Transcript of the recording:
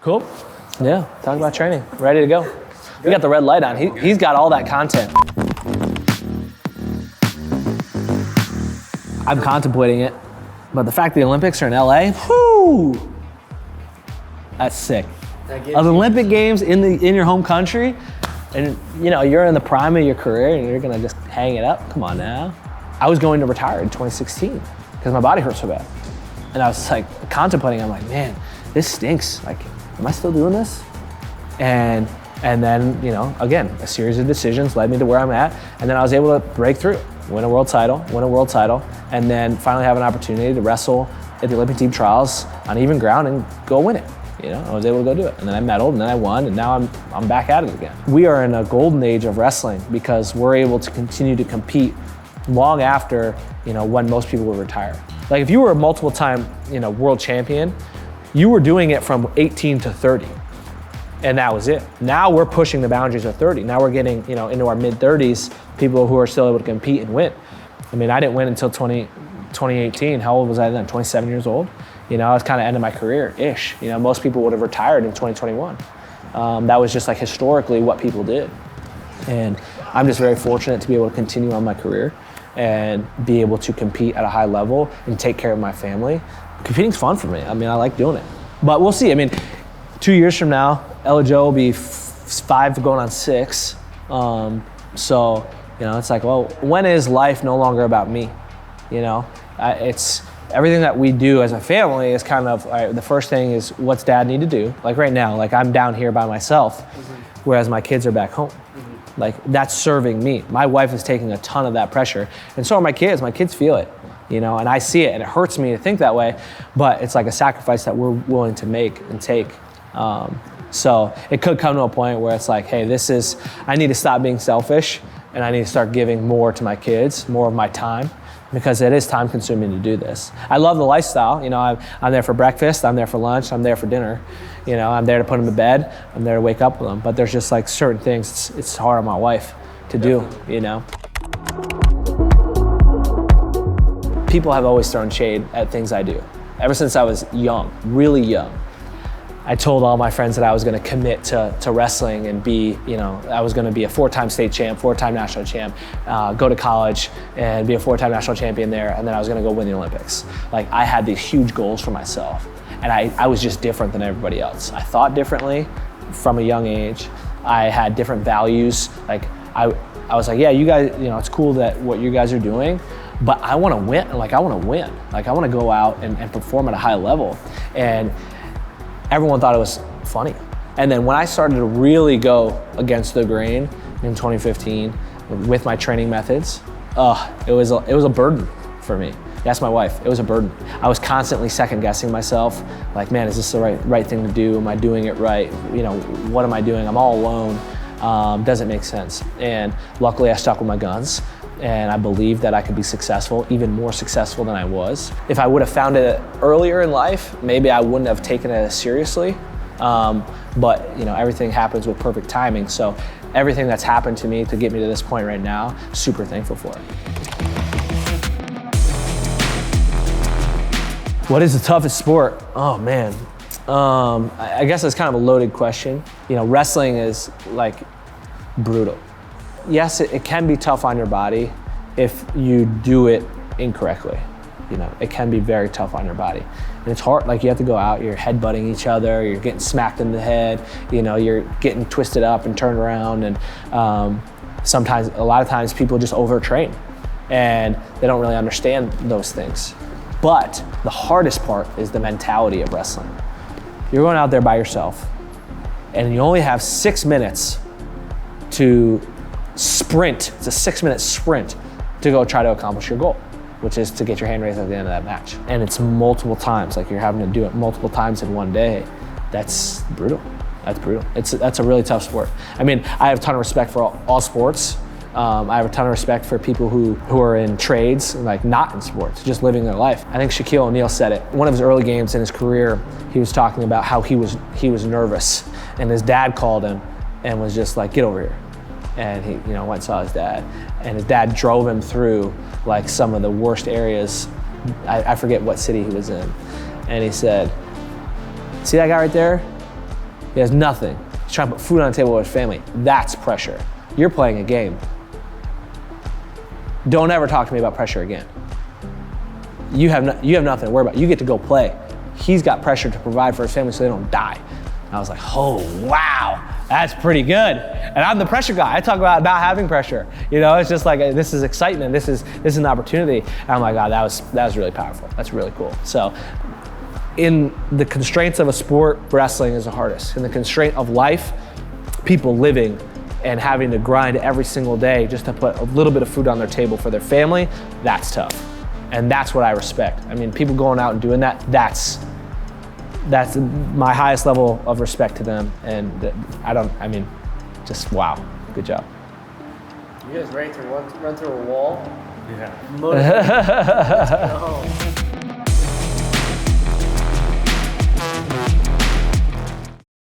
Cool. Yeah, talk about training. Ready to go. We got the red light on. He's got all that content. I'm contemplating it, but the fact the Olympics are in LA, whoo, that's sick. Of the Olympic Games in your home country, and you're in the prime of your career and you're gonna just hang it up. Come on now. I was going to retire in 2016 because my body hurt so bad. And I was like contemplating, I'm like, man, this stinks. Like, am I still doing this? And then, again, a series of decisions led me to where I'm at. And then I was able to break through, win a world title, and then finally have an opportunity to wrestle at the Olympic team trials on even ground and go win it. I was able to go do it. And then I medaled, and then I won, and now I'm back at it again. We are in a golden age of wrestling because we're able to continue to compete long after, when most people will retire. Like if you were a multiple time, world champion, you were doing it from 18 to 30. And that was it. Now we're pushing the boundaries of 30. Now we're getting, into our mid 30s, people who are still able to compete and win. I mean, I didn't win until 2018. How old was I then? 27 years old. I was kind of ending my career-ish. Most people would have retired in 2021. That was just like historically what people did. And I'm just very fortunate to be able to continue on my career and be able to compete at a high level and take care of my family. Competing's fun for me. I mean, I like doing it. But we'll see. I mean, 2 years from now, Ella Jo will be 5 going on 6. So, it's like, well, when is life no longer about me? It's everything that we do as a family is kind of, the first thing is what's dad need to do? Like right now, like I'm down here by myself, whereas my kids are back home. Like that's serving me. My wife is taking a ton of that pressure, and so are my kids. My kids feel it, and I see it, and it hurts me to think that way, but it's like a sacrifice that we're willing to make and take. So it could come to a point where it's like, hey, I need to stop being selfish, and I need to start giving more to my kids, more of my time, because it is time consuming to do this. I love the lifestyle. I'm there for breakfast, I'm there for lunch, I'm there for dinner. I'm there to put them to bed, I'm there to wake up with them. But there's just like certain things it's hard on my wife to do, People have always thrown shade at things I do. Ever since I was young, really young. I told all my friends that I was gonna commit to wrestling and be, I was gonna be a 4-time state champ, 4-time national champ, go to college and be a 4-time national champion there, and then I was gonna go win the Olympics. Like I had these huge goals for myself, and I was just different than everybody else. I thought differently from a young age. I had different values. Like I was like, yeah, you guys, it's cool that what you guys are doing, but I wanna win. Like I wanna win. Like I wanna go out and perform at a high level. And everyone thought it was funny. And then when I started to really go against the grain in 2015 with my training methods, it was a burden for me. That's my wife. It was a burden. I was constantly second guessing myself. Like, man, is this the right thing to do? Am I doing it right? What am I doing? I'm all alone. Doesn't make sense. And luckily I stuck with my guns. And I believed that I could be successful, even more successful than I was. If I would have found it earlier in life, maybe I wouldn't have taken it as seriously. But everything happens with perfect timing. So everything that's happened to me to get me to this point right now, super thankful for it. What is the toughest sport? Oh man, I guess that's kind of a loaded question. Wrestling is like brutal. Yes, it can be tough on your body if you do it incorrectly. It can be very tough on your body. And it's hard, like you have to go out, you're headbutting each other, you're getting smacked in the head, you're getting twisted up and turned around, and a lot of times people just overtrain and they don't really understand those things. But the hardest part is the mentality of wrestling. You're going out there by yourself and you only have 6 minutes to sprint. It's a 6-minute sprint to go try to accomplish your goal, which is to get your hand raised at the end of that match. And it's multiple times, like you're having to do it multiple times in one day. That's brutal. That's brutal. That's a really tough sport. I mean, I have a ton of respect for all sports. I have a ton of respect for people who are in trades, like not in sports, just living their life. I think Shaquille O'Neal said it. One of his early games in his career, he was talking about how he was nervous, and his dad called him and was just like, "Get over here." And he, went and saw his dad, and his dad drove him through like some of the worst areas. I forget what city he was in, and he said, "See that guy right there? He has nothing. He's trying to put food on the table with his family. That's pressure. You're playing a game. Don't ever talk to me about pressure again. You have nothing to worry about. You get to go play. He's got pressure to provide for his family so they don't die. And I was like, oh, wow, that's pretty good. And I'm the pressure guy. I talk about not having pressure. You know, it's just like, this is excitement. This is an opportunity. And I'm like, God, that was really powerful. That's really cool. So in the constraints of a sport, wrestling is the hardest. In the constraint of life, people living and having to grind every single day just to put a little bit of food on their table for their family, that's tough. And that's what I respect. I mean, people going out and doing that, that's my highest level of respect to them. And just wow, good job. You guys ready to run through a wall? Yeah. Let's go.